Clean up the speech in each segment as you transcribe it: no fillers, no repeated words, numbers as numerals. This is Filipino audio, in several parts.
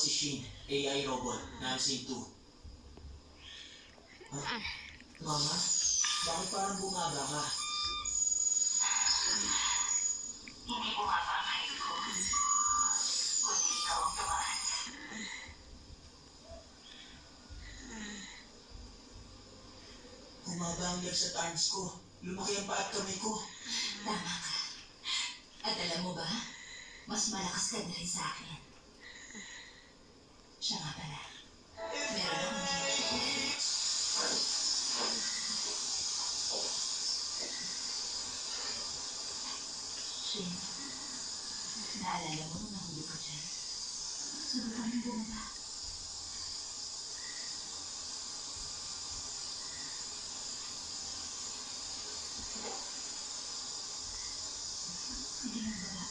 si Shin, AI robot, na Scene 2. Ha? Mama? Bakit parang bumaba ka? Hindi bumaba ang height ko. Kundi ikaw ang tumaas. Bumaba ang legs at arms ko. Lumaki ang paa at kamay ko. Tama ka. At alam mo ba, mas malakas ka na rin sa akin. Siya nga pala. Meron akong gift. Shin, naalala mo nung nahulog ka dyan? Subukan mo bumaba. Sige lang baba.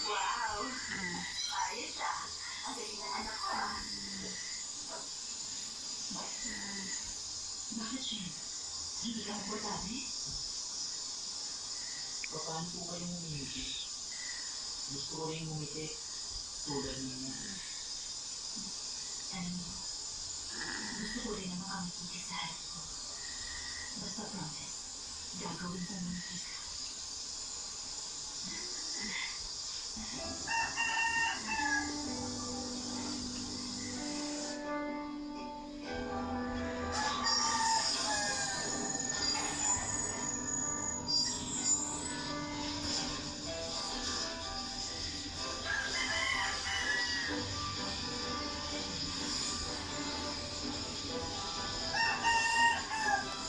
Wow! Ayos ah. Ang galing ng anak ko ah. Bakit, Shin? Hindi ka komportable? Paano po kayong humimiti? Gusto ko rin humiti. Tulad niya. Alam mo, gusto ko rin na makangiti sa harap ko. Basta promise, gagawin ko muna kita.